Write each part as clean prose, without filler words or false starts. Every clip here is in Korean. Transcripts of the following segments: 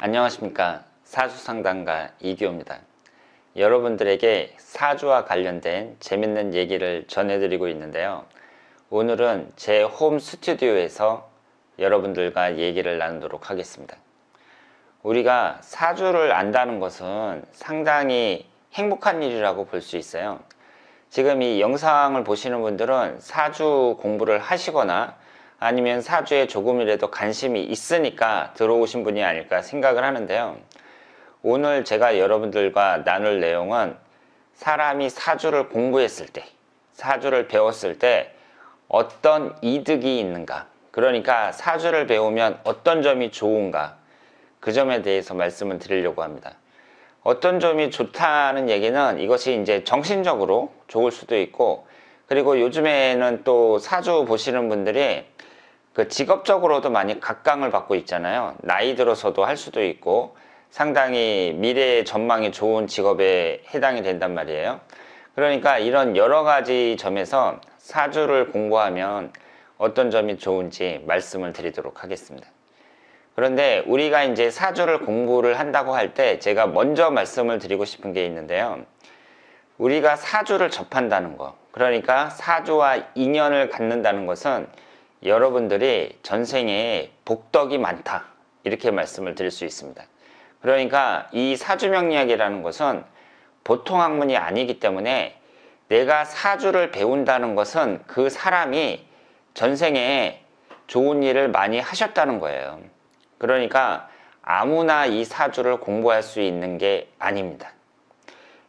안녕하십니까. 사주상담가 이규호입니다. 여러분들에게 사주와 관련된 재밌는 얘기를 전해드리고 있는데요. 오늘은 제 홈 스튜디오에서 여러분들과 얘기를 나누도록 하겠습니다. 우리가 사주를 안다는 것은 상당히 행복한 일이라고 볼 수 있어요. 지금 이 영상을 보시는 분들은 사주 공부를 하시거나 아니면 사주에 조금이라도 관심이 있으니까 들어오신 분이 아닐까 생각을 하는데요. 오늘 제가 여러분들과 나눌 내용은 사람이 사주를 공부했을 때, 사주를 배웠을 때 어떤 이득이 있는가, 그러니까 사주를 배우면 어떤 점이 좋은가, 그 점에 대해서 말씀을 드리려고 합니다. 어떤 점이 좋다는 얘기는 이것이 이제 정신적으로 좋을 수도 있고, 그리고 요즘에는 또 사주 보시는 분들이 그 직업적으로도 많이 각광을 받고 있잖아요. 나이 들어서도 할 수도 있고 상당히 미래의 전망이 좋은 직업에 해당이 된단 말이에요. 그러니까 이런 여러 가지 점에서 사주를 공부하면 어떤 점이 좋은지 말씀을 드리도록 하겠습니다. 그런데 우리가 이제 사주를 공부를 한다고 할 때 제가 먼저 말씀을 드리고 싶은 게 있는데요. 우리가 사주를 접한다는 거, 그러니까 사주와 인연을 갖는다는 것은 여러분들이 전생에 복덕이 많다, 이렇게 말씀을 드릴 수 있습니다. 그러니까 이 사주명리학이라는 것은 보통 학문이 아니기 때문에 내가 사주를 배운다는 것은 그 사람이 전생에 좋은 일을 많이 하셨다는 거예요. 그러니까 아무나 이 사주를 공부할 수 있는 게 아닙니다.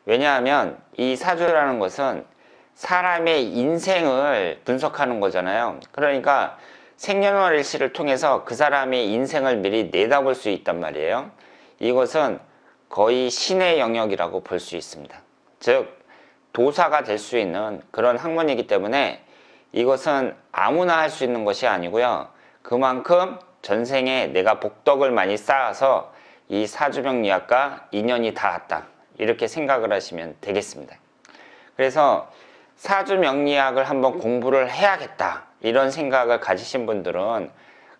왜냐하면 이 사주라는 것은 사람의 인생을 분석하는 거잖아요. 그러니까 생년월일시를 통해서 그 사람의 인생을 미리 내다볼 수 있단 말이에요. 이것은 거의 신의 영역이라고 볼 수 있습니다. 즉 도사가 될 수 있는 그런 학문이기 때문에 이것은 아무나 할 수 있는 것이 아니고요. 그만큼 전생에 내가 복덕을 많이 쌓아서 이 사주명리학과 인연이 닿았다, 이렇게 생각을 하시면 되겠습니다. 그래서 사주명리학을 한번 공부를 해야겠다, 이런 생각을 가지신 분들은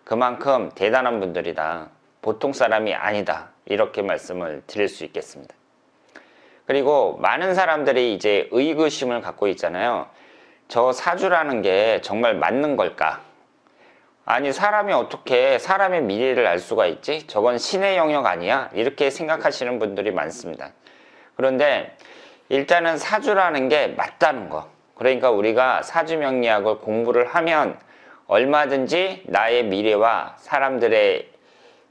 그만큼 대단한 분들이다, 보통 사람이 아니다, 이렇게 말씀을 드릴 수 있겠습니다. 그리고 많은 사람들이 이제 의구심을 갖고 있잖아요. 저 사주라는 게 정말 맞는 걸까? 아니, 사람이 어떻게 사람의 미래를 알 수가 있지? 저건 신의 영역 아니야? 이렇게 생각하시는 분들이 많습니다. 그런데 일단은 사주라는 게 맞다는 거, 그러니까 우리가 사주명리학을 공부를 하면 얼마든지 나의 미래와 사람들의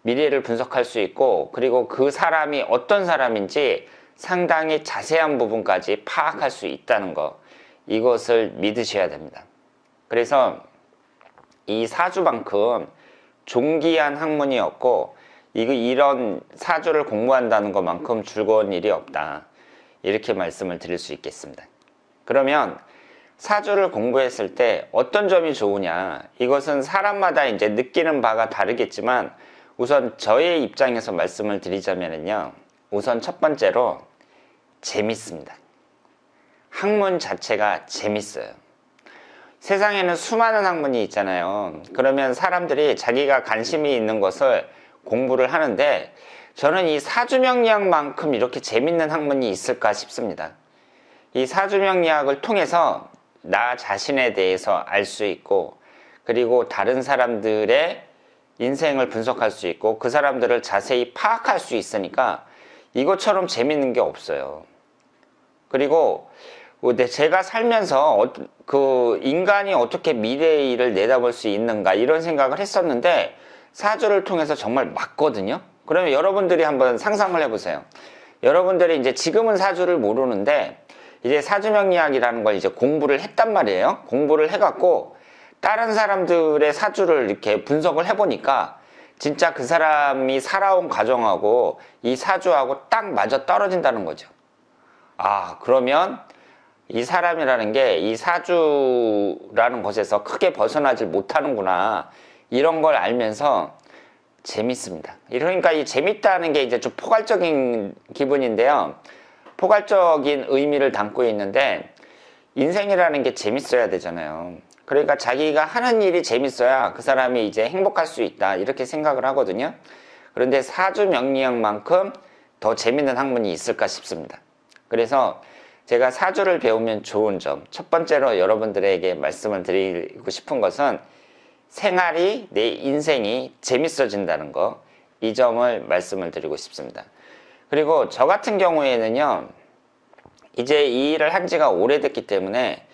미래를 분석할 수 있고, 그리고 그 사람이 어떤 사람인지 상당히 자세한 부분까지 파악할 수 있다는 거, 이것을 믿으셔야 됩니다. 그래서 이 사주만큼 존귀한 학문이 없고 이런 사주를 공부한다는 것만큼 즐거운 일이 없다, 이렇게 말씀을 드릴 수 있겠습니다. 그러면 사주를 공부했을 때 어떤 점이 좋으냐, 이것은 사람마다 이제 느끼는 바가 다르겠지만 우선 저의 입장에서 말씀을 드리자면요, 우선 첫 번째로 재밌습니다. 학문 자체가 재밌어요. 세상에는 수많은 학문이 있잖아요. 그러면 사람들이 자기가 관심이 있는 것을 공부를 하는데 저는 이 사주명리학만큼 이렇게 재밌는 학문이 있을까 싶습니다. 이 사주명리학을 통해서 나 자신에 대해서 알 수 있고, 그리고 다른 사람들의 인생을 분석할 수 있고 그 사람들을 자세히 파악할 수 있으니까 이것처럼 재밌는 게 없어요. 그리고 제가 살면서 그 인간이 어떻게 미래의 일을 내다볼 수 있는가, 이런 생각을 했었는데 사주를 통해서 정말 맞거든요. 그러면 여러분들이 한번 상상을 해보세요. 여러분들이 이제 지금은 사주를 모르는데 이제 사주명리학이라는 걸 이제 공부를 했단 말이에요. 공부를 해갖고 다른 사람들의 사주를 이렇게 분석을 해보니까 진짜 그 사람이 살아온 과정하고 이 사주하고 딱 맞아 떨어진다는 거죠. 아, 그러면 이 사람이라는 게 이 사주라는 것에서 크게 벗어나질 못하는구나, 이런 걸 알면서 재밌습니다. 그러니까 이 재밌다는 게 이제 좀 포괄적인 기분인데요. 포괄적인 의미를 담고 있는데 인생이라는 게 재밌어야 되잖아요. 그러니까 자기가 하는 일이 재밌어야 그 사람이 이제 행복할 수 있다, 이렇게 생각을 하거든요. 그런데 사주 명리학만큼 더 재밌는 학문이 있을까 싶습니다. 그래서 제가 사주를 배우면 좋은 점, 첫 번째로 여러분들에게 말씀을 드리고 싶은 것은 생활이, 내 인생이 재밌어진다는 거, 이 점을 말씀을 드리고 싶습니다. 그리고 저 같은 경우에는요, 이제 이 일을 한 지가 오래됐기 때문에,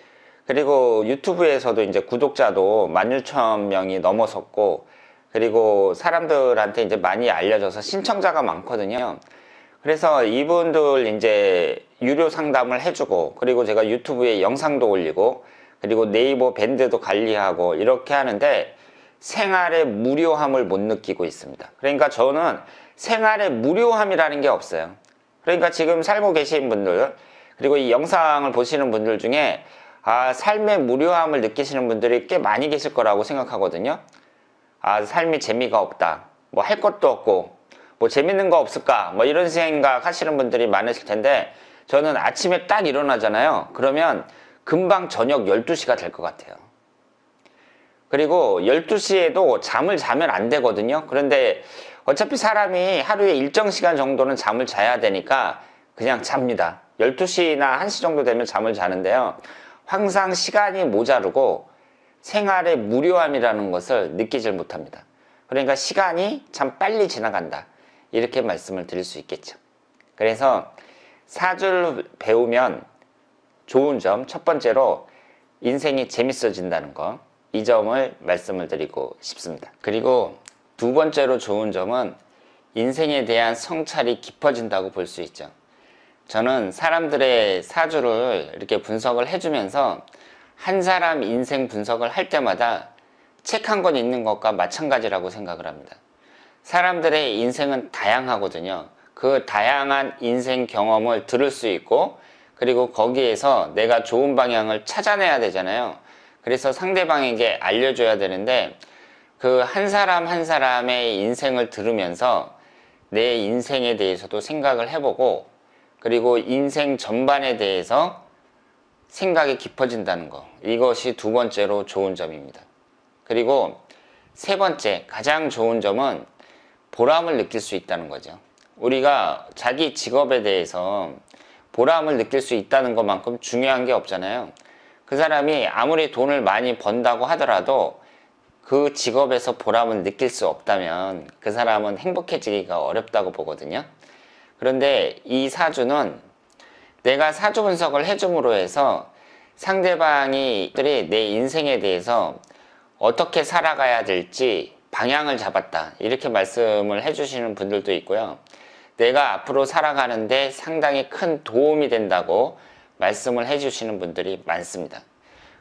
그리고 유튜브에서도 이제 구독자도 16,000명이 넘어섰고, 그리고 사람들한테 이제 많이 알려져서 신청자가 많거든요. 그래서 이분들 이제 유료 상담을 해주고, 그리고 제가 유튜브에 영상도 올리고, 그리고 네이버 밴드도 관리하고 이렇게 하는데 생활의 무료함을 못 느끼고 있습니다. 그러니까 저는 생활의 무료함이라는 게 없어요. 그러니까 지금 살고 계신 분들, 그리고 이 영상을 보시는 분들 중에 삶의 무료함을 느끼시는 분들이 꽤 많이 계실 거라고 생각하거든요. 삶이 재미가 없다, 뭐 할 것도 없고 뭐 재밌는 거 없을까, 뭐 이런 생각 하시는 분들이 많으실 텐데, 저는 아침에 딱 일어나잖아요. 그러면 금방 저녁 12시가 될 것 같아요. 그리고 12시에도 잠을 자면 안 되거든요. 그런데 어차피 사람이 하루에 일정 시간 정도는 잠을 자야 되니까 그냥 잡니다. 12시나 1시 정도 되면 잠을 자는데요, 항상 시간이 모자르고 생활의 무료함이라는 것을 느끼질 못합니다. 그러니까 시간이 참 빨리 지나간다, 이렇게 말씀을 드릴 수 있겠죠. 그래서 사주를 배우면 좋은 점, 첫 번째로 인생이 재밌어진다는 거, 이 점을 말씀을 드리고 싶습니다. 그리고 두 번째로 좋은 점은 인생에 대한 성찰이 깊어진다고 볼 수 있죠. 저는 사람들의 사주를 이렇게 분석을 해주면서 한 사람 인생 분석을 할 때마다 책 한 권 읽는 것과 마찬가지라고 생각을 합니다. 사람들의 인생은 다양하거든요. 그 다양한 인생 경험을 들을 수 있고, 그리고 거기에서 내가 좋은 방향을 찾아내야 되잖아요. 그래서 상대방에게 알려줘야 되는데, 그 한 사람 한 사람의 인생을 들으면서 내 인생에 대해서도 생각을 해보고, 그리고 인생 전반에 대해서 생각이 깊어진다는 거, 이것이 두 번째로 좋은 점입니다. 그리고 세 번째, 가장 좋은 점은 보람을 느낄 수 있다는 거죠. 우리가 자기 직업에 대해서 보람을 느낄 수 있다는 것만큼 중요한 게 없잖아요. 그 사람이 아무리 돈을 많이 번다고 하더라도 그 직업에서 보람을 느낄 수 없다면 그 사람은 행복해지기가 어렵다고 보거든요. 그런데 이 사주는 내가 사주 분석을 해줌으로 해서 상대방이 내 인생에 대해서 어떻게 살아가야 될지 방향을 잡았다, 이렇게 말씀을 해주시는 분들도 있고요. 내가 앞으로 살아가는데 상당히 큰 도움이 된다고 말씀을 해주시는 분들이 많습니다.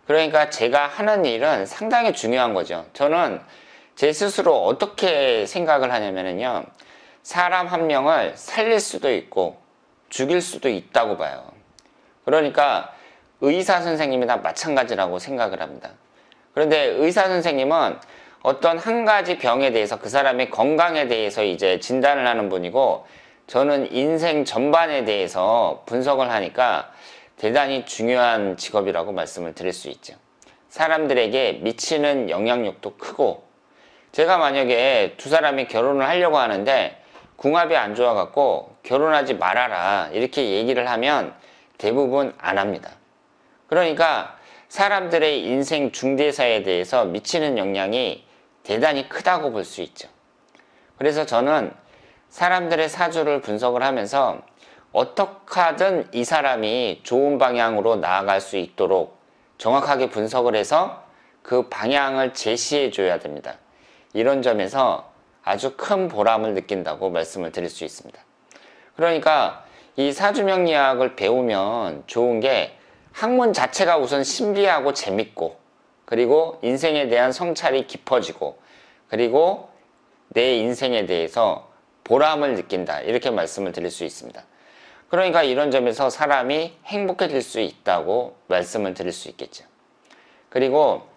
그러니까 제가 하는 일은 상당히 중요한 거죠. 저는 제 스스로 어떻게 생각을 하냐면요, 사람 한 명을 살릴 수도 있고 죽일 수도 있다고 봐요. 그러니까 의사 선생님이나 마찬가지라고 생각을 합니다. 그런데 의사 선생님은 어떤 한 가지 병에 대해서, 그 사람의 건강에 대해서 이제 진단을 하는 분이고, 저는 인생 전반에 대해서 분석을 하니까 대단히 중요한 직업이라고 말씀을 드릴 수 있죠. 사람들에게 미치는 영향력도 크고, 제가 만약에 두 사람이 결혼을 하려고 하는데 궁합이 안 좋아갖고 결혼하지 말아라, 이렇게 얘기를 하면 대부분 안 합니다. 그러니까 사람들의 인생 중대사에 대해서 미치는 영향이 대단히 크다고 볼 수 있죠. 그래서 저는 사람들의 사주를 분석을 하면서 어떻게 하든 이 사람이 좋은 방향으로 나아갈 수 있도록 정확하게 분석을 해서 그 방향을 제시해 줘야 됩니다. 이런 점에서 아주 큰 보람을 느낀다고 말씀을 드릴 수 있습니다. 그러니까 이 사주명리학을 배우면 좋은 게 학문 자체가 우선 신비하고 재밌고, 그리고 인생에 대한 성찰이 깊어지고, 그리고 내 인생에 대해서 보람을 느낀다, 이렇게 말씀을 드릴 수 있습니다. 그러니까 이런 점에서 사람이 행복해질 수 있다고 말씀을 드릴 수 있겠죠. 그리고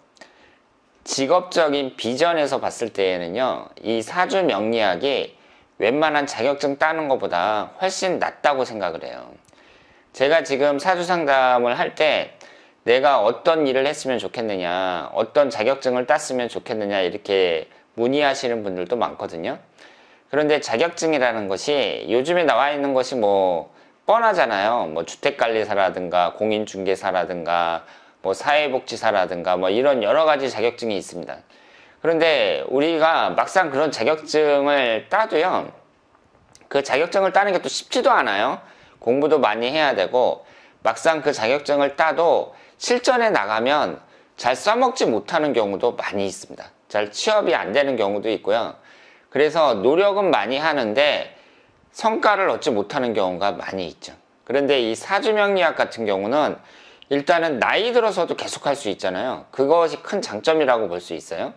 직업적인 비전에서 봤을 때에는요, 이 사주 명리학이 웬만한 자격증 따는 것보다 훨씬 낫다고 생각을 해요. 제가 지금 사주 상담을 할 때 내가 어떤 일을 했으면 좋겠느냐, 어떤 자격증을 땄으면 좋겠느냐, 이렇게 문의하시는 분들도 많거든요. 그런데 자격증이라는 것이 요즘에 나와 있는 것이 뭐 뻔하잖아요. 뭐 주택관리사라든가 공인중개사라든가 뭐 사회복지사라든가 뭐 이런 여러 가지 자격증이 있습니다. 그런데 우리가 막상 그런 자격증을 따도요, 그 자격증을 따는 게 또 쉽지도 않아요. 공부도 많이 해야 되고, 막상 그 자격증을 따도 실전에 나가면 잘 써먹지 못하는 경우도 많이 있습니다. 잘 취업이 안 되는 경우도 있고요. 그래서 노력은 많이 하는데 성과를 얻지 못하는 경우가 많이 있죠. 그런데 이 사주명리학 같은 경우는 일단은 나이 들어서도 계속 할 수 있잖아요. 그것이 큰 장점이라고 볼 수 있어요.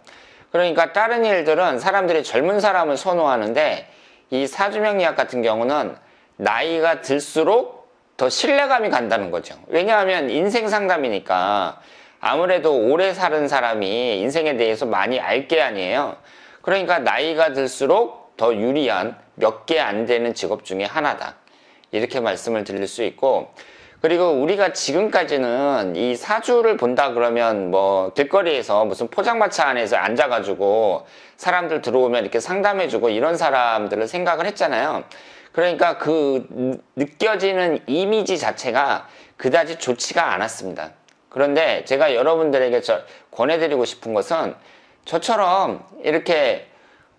그러니까 다른 일들은 사람들이 젊은 사람을 선호하는데 이 사주명리학 같은 경우는 나이가 들수록 더 신뢰감이 간다는 거죠. 왜냐하면 인생 상담이니까 아무래도 오래 사는 사람이 인생에 대해서 많이 알 게 아니에요. 그러니까 나이가 들수록 더 유리한 몇 개 안 되는 직업 중에 하나다, 이렇게 말씀을 드릴 수 있고, 그리고 우리가 지금까지는 이 사주를 본다 그러면 뭐 길거리에서 무슨 포장마차 안에서 앉아가지고 사람들 들어오면 이렇게 상담해주고 이런 사람들을 생각을 했잖아요. 그러니까 그 느껴지는 이미지 자체가 그다지 좋지가 않았습니다. 그런데 제가 여러분들에게 권해드리고 싶은 것은 저처럼 이렇게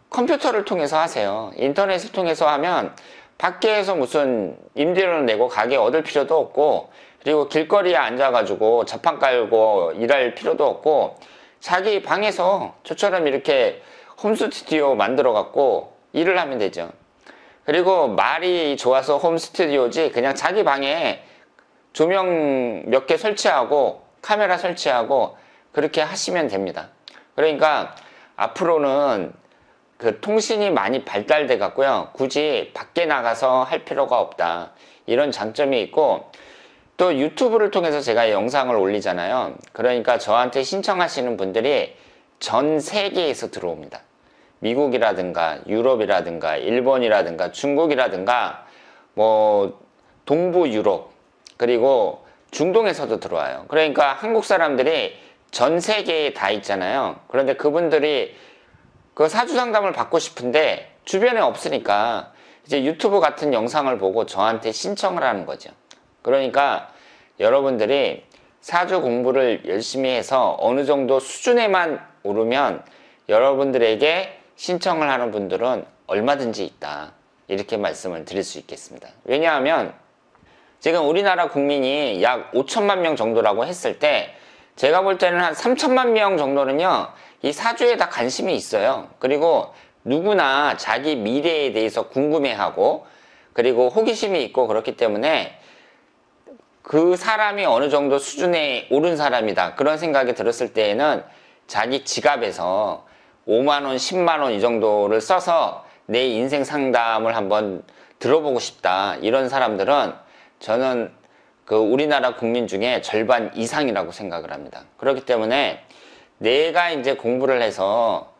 컴퓨터를 통해서 하세요. 인터넷을 통해서 하면 밖에서 무슨 임대료를 내고 가게 얻을 필요도 없고, 그리고 길거리에 앉아가지고 자판 깔고 일할 필요도 없고, 자기 방에서 저처럼 이렇게 홈스튜디오 만들어 갖고 일을 하면 되죠. 그리고 말이 좋아서 홈스튜디오지 그냥 자기 방에 조명 몇 개 설치하고 카메라 설치하고 그렇게 하시면 됩니다. 그러니까 앞으로는 그 통신이 많이 발달돼 갖고요, 굳이 밖에 나가서 할 필요가 없다, 이런 장점이 있고, 또 유튜브를 통해서 제가 영상을 올리잖아요. 그러니까 저한테 신청하시는 분들이 전 세계에서 들어옵니다. 미국이라든가 유럽이라든가 일본이라든가 중국이라든가 뭐 동부 유럽, 그리고 중동에서도 들어와요. 그러니까 한국 사람들이 전 세계에 다 있잖아요. 그런데 그분들이 그 사주 상담을 받고 싶은데 주변에 없으니까 이제 유튜브 같은 영상을 보고 저한테 신청을 하는 거죠. 그러니까 여러분들이 사주 공부를 열심히 해서 어느 정도 수준에만 오르면 여러분들에게 신청을 하는 분들은 얼마든지 있다, 이렇게 말씀을 드릴 수 있겠습니다. 왜냐하면 지금 우리나라 국민이 약 5천만 명 정도라고 했을 때 제가 볼 때는 한 3천만 명 정도는요, 이 사주에 다 관심이 있어요. 그리고 누구나 자기 미래에 대해서 궁금해하고, 그리고 호기심이 있고, 그렇기 때문에 그 사람이 어느 정도 수준에 오른 사람이다, 그런 생각이 들었을 때에는 자기 지갑에서 5만원, 10만원 이 정도를 써서 내 인생 상담을 한번 들어보고 싶다, 이런 사람들은 저는 그 우리나라 국민 중에 절반 이상이라고 생각을 합니다. 그렇기 때문에 내가 이제 공부를 해서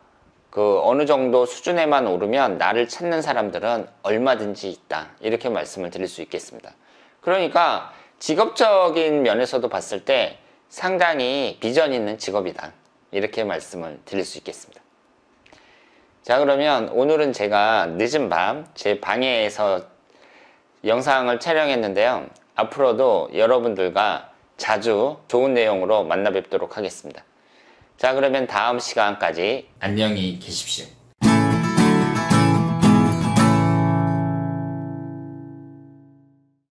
그 어느 정도 수준에만 오르면 나를 찾는 사람들은 얼마든지 있다, 이렇게 말씀을 드릴 수 있겠습니다. 그러니까 직업적인 면에서도 봤을 때 상당히 비전 있는 직업이다, 이렇게 말씀을 드릴 수 있겠습니다. 자, 그러면 오늘은 제가 늦은 밤 제 방에서 영상을 촬영했는데요, 앞으로도 여러분들과 자주 좋은 내용으로 만나 뵙도록 하겠습니다. 자, 그러면 다음 시간까지 안녕히 계십시오.